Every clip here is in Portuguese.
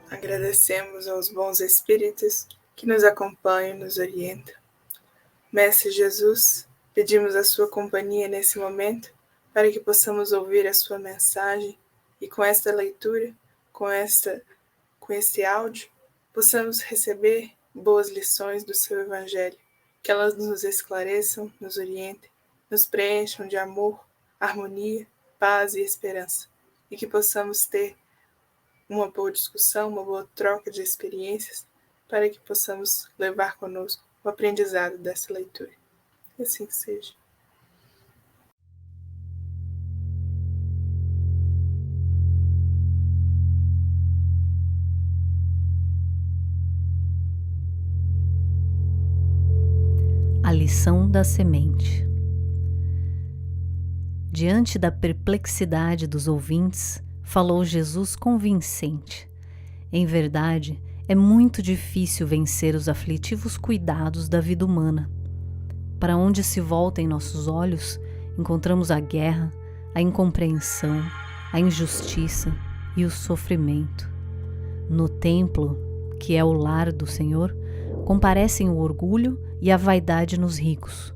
Agradecemos aos bons espíritos que nos acompanham e nos orientam. Mestre Jesus, pedimos a sua companhia nesse momento para que possamos ouvir a sua mensagem e com esta leitura, com este áudio, possamos receber boas lições do seu Evangelho, que elas nos esclareçam, nos orientem, nos preencham de amor, harmonia, paz e esperança, e que possamos ter uma boa discussão, uma boa troca de experiências, para que possamos levar conosco o aprendizado dessa leitura. Que assim que seja. A lição da semente. Diante da perplexidade dos ouvintes, falou Jesus convincente. Em verdade, é muito difícil vencer os aflitivos cuidados da vida humana. Para onde se voltem nossos olhos, encontramos a guerra, a incompreensão, a injustiça e o sofrimento. No templo, que é o lar do Senhor, comparecem o orgulho e a vaidade nos ricos,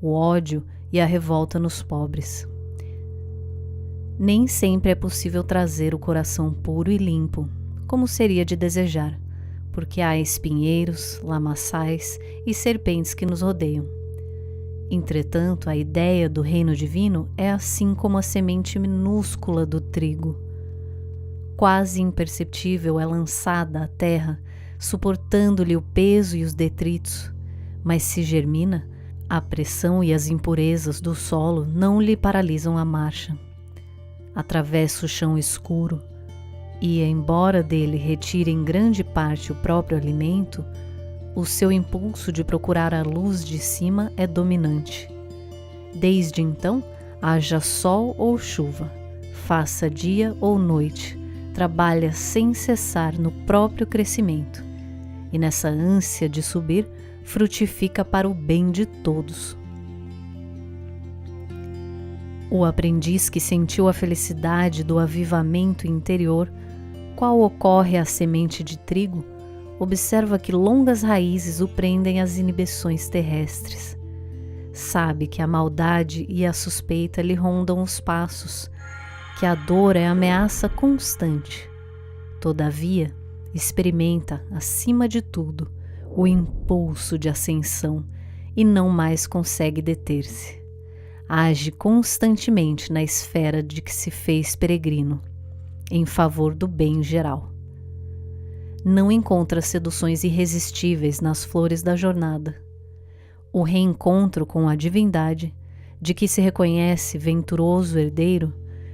o ódio e a revolta nos pobres. Nem sempre é possível trazer o coração puro e limpo, como seria de desejar, porque há espinheiros, lamaçais e serpentes que nos rodeiam. Entretanto, a ideia do reino divino é assim como a semente minúscula do trigo. Quase imperceptível é lançada à terra, suportando-lhe o peso e os detritos, mas se germina, a pressão e as impurezas do solo não lhe paralisam a marcha. Atravessa o chão escuro e, embora dele retire em grande parte o próprio alimento, o seu impulso de procurar a luz de cima é dominante. Desde então, haja sol ou chuva, faça dia ou noite, trabalha sem cessar no próprio crescimento, e nessa ânsia de subir, frutifica para o bem de todos. O aprendiz que sentiu a felicidade do avivamento interior, qual ocorre à semente de trigo, observa que longas raízes o prendem às inibições terrestres. Sabe que a maldade e a suspeita lhe rondam os passos, que a dor é ameaça constante. Todavia, experimenta, acima de tudo, o impulso de ascensão e não mais consegue deter-se. Age constantemente na esfera de que se fez peregrino, em favor do bem geral. Não encontra seduções irresistíveis nas flores da jornada. O reencontro com a divindade, de que se reconhece venturoso herdeiro,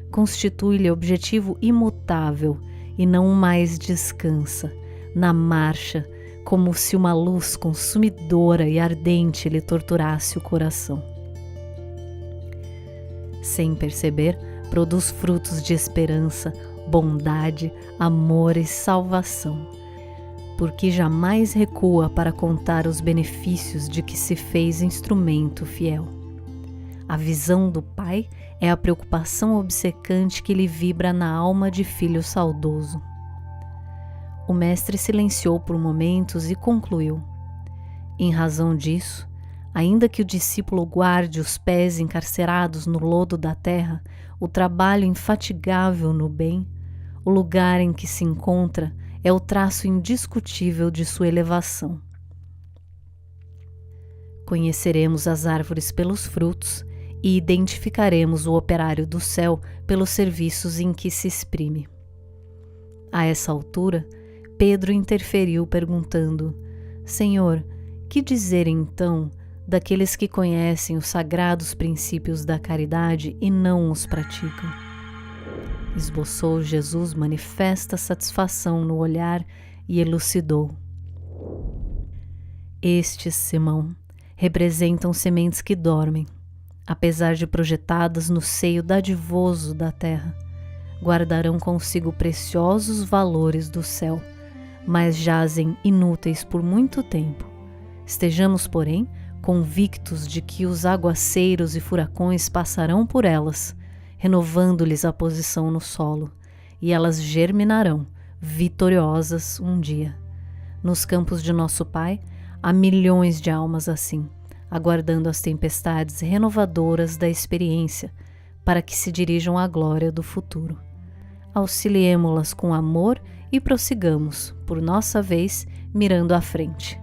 constitui-lhe objetivo imutável e não mais descansa, na marcha, como se uma luz consumidora e ardente lhe torturasse o coração. Sem perceber, produz frutos de esperança, bondade, amor e salvação, porque jamais recua para contar os benefícios de que se fez instrumento fiel. A visão do Pai é a preocupação obcecante que lhe vibra na alma de filho saudoso. O mestre silenciou por momentos e concluiu: em razão disso, ainda que o discípulo guarde os pés encarcerados no lodo da terra, o trabalho infatigável no bem, o lugar em que se encontra é o traço indiscutível de sua elevação. Conheceremos as árvores pelos frutos e identificaremos o operário do céu pelos serviços em que se exprime. A essa altura, Pedro interferiu perguntando: Senhor, que dizer então daqueles que conhecem os sagrados princípios da caridade e não os praticam? Esboçou Jesus manifesta satisfação no olhar e elucidou: estes, Simão, representam sementes que dormem, apesar de projetadas no seio dadivoso da terra. Guardarão consigo preciosos valores do céu, mas jazem inúteis por muito tempo. Estejamos, porém, convictos de que os aguaceiros e furacões passarão por elas, renovando-lhes a posição no solo, e elas germinarão, vitoriosas um dia. Nos campos de nosso Pai, há milhões de almas assim, aguardando as tempestades renovadoras da experiência, para que se dirijam à glória do futuro. Auxiliemo-las com amor e prossigamos, por nossa vez, mirando à frente.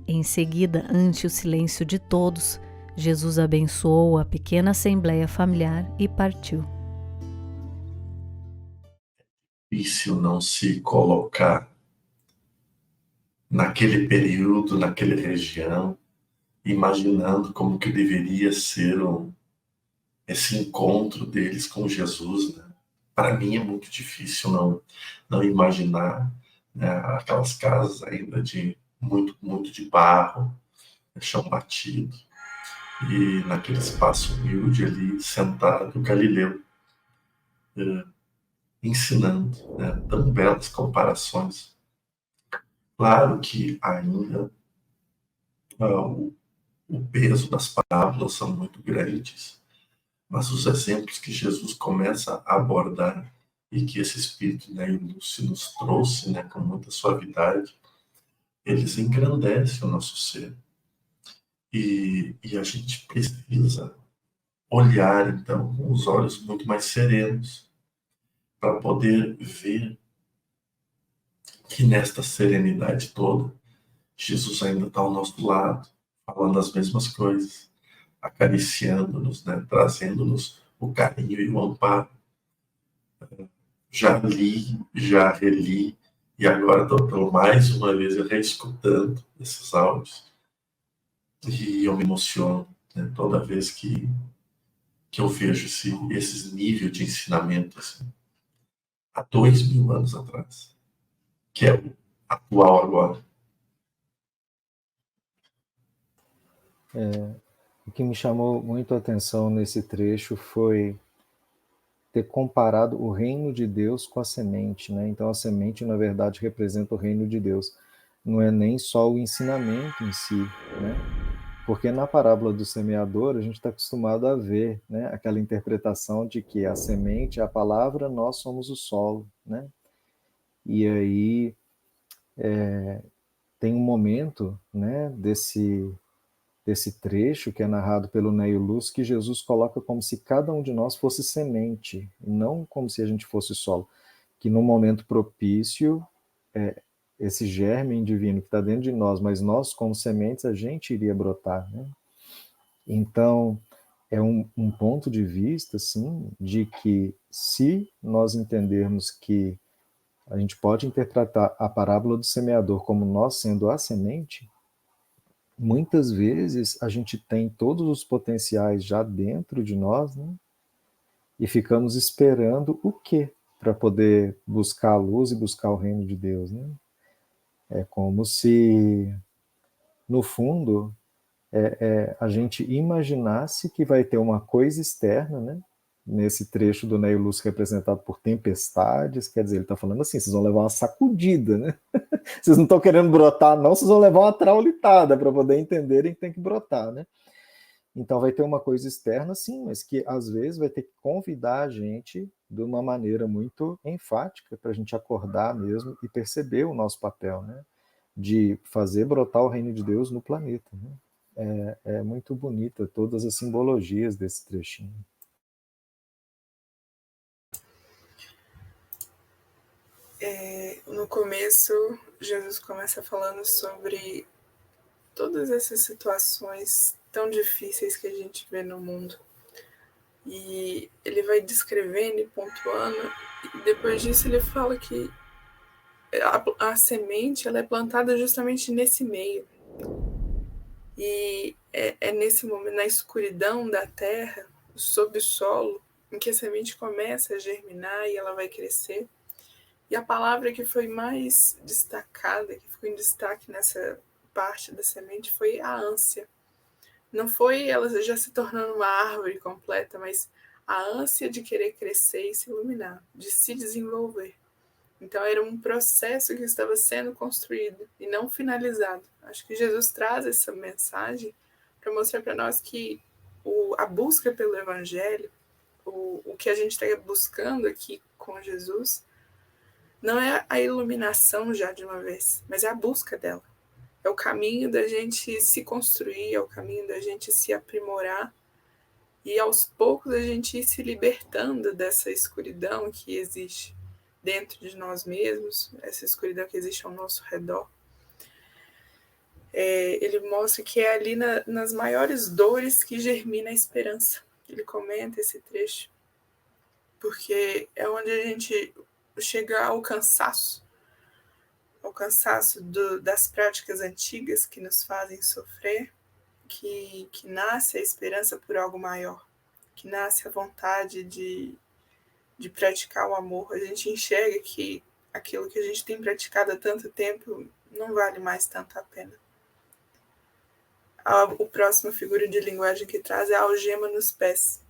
Em seguida, ante o silêncio de todos, Jesus abençoou a pequena assembleia familiar e partiu. Difícil não se colocar naquele período, naquela região, imaginando como que deveria ser esse encontro deles com Jesus, né? Para mim é muito difícil não imaginar, né, aquelas casas ainda de muito de barro, chão batido, e naquele espaço humilde ali, sentado, Galileu, ensinando, né, tão belas comparações. Claro que ainda o peso das parábolas são muito grandes, mas os exemplos que Jesus começa a abordar e que esse Espírito, né, nos trouxe, né, com muita suavidade, eles engrandecem o nosso ser. E a gente precisa olhar, então, com os olhos muito mais serenos, para poder ver que nesta serenidade toda, Jesus ainda está ao nosso lado, falando as mesmas coisas, acariciando-nos, né, trazendo-nos o carinho e o amparo. Já li, já reli, e agora estou mais uma vez reescutando esses áudios. E eu me emociono, né, toda vez que eu vejo esses níveis de ensinamento assim, há 2000 anos atrás, que é o atual agora. O que me chamou muito a atenção nesse trecho foi ter comparado o reino de Deus com a semente, né? Então a semente, na verdade, representa o reino de Deus. Não é nem só o ensinamento em si, né? Porque na parábola do semeador, a gente está acostumado a ver, né, aquela interpretação de que a semente é a palavra, nós somos o solo, né? E aí tem um momento, né, desse trecho que é narrado pelo Neio Luz, que Jesus coloca como se cada um de nós fosse semente, não como se a gente fosse solo. Que no momento propício, esse germe divino que está dentro de nós, mas nós como sementes, a gente iria brotar, né? Então, é um ponto de vista, assim, de que se nós entendermos que a gente pode interpretar a parábola do semeador como nós sendo a semente, muitas vezes a gente tem todos os potenciais já dentro de nós, né? E ficamos esperando o quê para poder buscar a luz e buscar o reino de Deus, né? É como se, no fundo, a gente imaginasse que vai ter uma coisa externa, né? Nesse trecho do Neio Lúcio representado por tempestades, quer dizer, ele está falando assim, vocês vão levar uma sacudida, né? Vocês não estão querendo brotar, não, vocês vão levar uma traulitada para poder entenderem que tem que brotar, né? Então vai ter uma coisa externa, sim, mas que às vezes vai ter que convidar a gente de uma maneira muito enfática para a gente acordar mesmo e perceber o nosso papel, né? De fazer brotar o reino de Deus no planeta, né? É muito bonita todas as simbologias desse trechinho. No começo, Jesus começa falando sobre todas essas situações tão difíceis que a gente vê no mundo. E ele vai descrevendo e pontuando, e depois disso ele fala que a semente ela é plantada justamente nesse meio. E é nesse momento, na escuridão da terra, sob o solo, em que a semente começa a germinar e ela vai crescer. E a palavra que foi mais destacada, que ficou em destaque nessa parte da semente, foi a ânsia. Não foi ela já se tornando uma árvore completa, mas a ânsia de querer crescer e se iluminar, de se desenvolver. Então era um processo que estava sendo construído e não finalizado. Acho que Jesus traz essa mensagem para mostrar para nós que a busca pelo Evangelho, o que a gente está buscando aqui com Jesus não é a iluminação já de uma vez, mas é a busca dela. É o caminho da gente se construir, é o caminho da gente se aprimorar e aos poucos a gente ir se libertando dessa escuridão que existe dentro de nós mesmos, essa escuridão que existe ao nosso redor. Ele mostra que é ali nas maiores dores que germina a esperança. Ele comenta esse trecho, porque é onde a gente chega ao cansaço das práticas antigas que nos fazem sofrer, que nasce a esperança por algo maior, que nasce a vontade de praticar o amor. A gente enxerga que aquilo que a gente tem praticado há tanto tempo não vale mais tanto a pena. O próximo figura de linguagem que traz é a algema nos pés.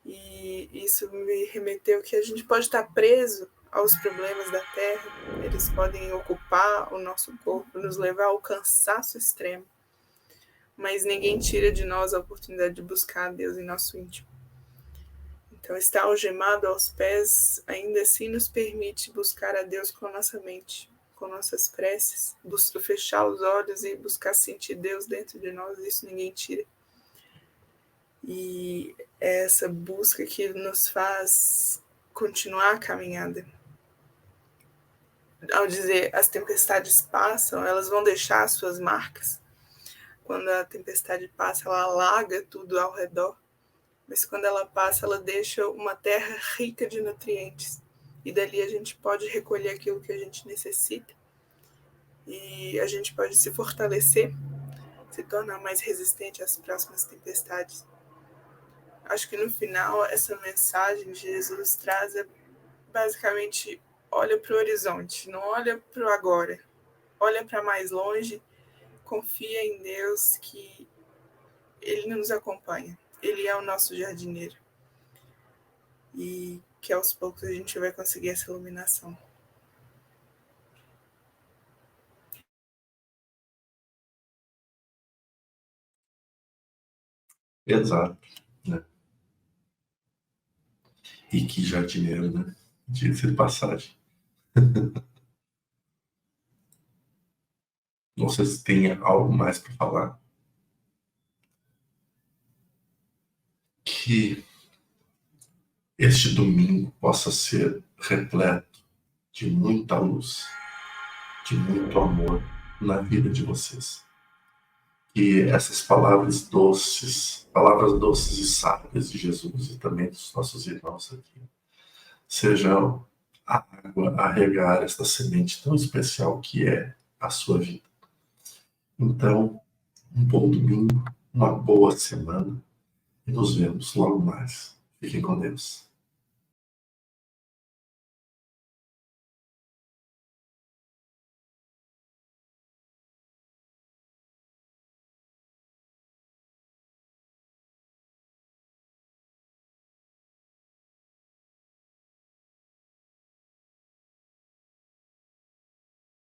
E isso me remeteu que a gente pode estar preso aos problemas da Terra, eles podem ocupar o nosso corpo, nos levar ao cansaço extremo, mas ninguém tira de nós a oportunidade de buscar a Deus em nosso íntimo. Então, estar algemado aos pés, ainda assim, nos permite buscar a Deus com a nossa mente, com nossas preces, fechar os olhos e buscar sentir Deus dentro de nós, isso ninguém tira. E é essa busca que nos faz continuar a caminhada. Ao dizer as tempestades passam, elas vão deixar as suas marcas. Quando a tempestade passa, ela alaga tudo ao redor. Mas quando ela passa, ela deixa uma terra rica de nutrientes. E dali a gente pode recolher aquilo que a gente necessita. E a gente pode se fortalecer, se tornar mais resistente às próximas tempestades. Acho que no final, essa mensagem de Jesus traz basicamente: olha para o horizonte, não olha para o agora. Olha para mais longe, confia em Deus que Ele nos acompanha. Ele é o nosso jardineiro. E que aos poucos a gente vai conseguir essa iluminação. Exato, né? E que jardineiro, né? Diga-se de passagem. Não sei se tem algo mais para falar. Que este domingo possa ser repleto de muita luz, de muito amor na vida de vocês. Que essas palavras doces e sábias de Jesus e também dos nossos irmãos aqui, sejam a água a regar esta semente tão especial que é a sua vida. Então, um bom domingo, uma boa semana e nos vemos logo mais. Fiquem com Deus.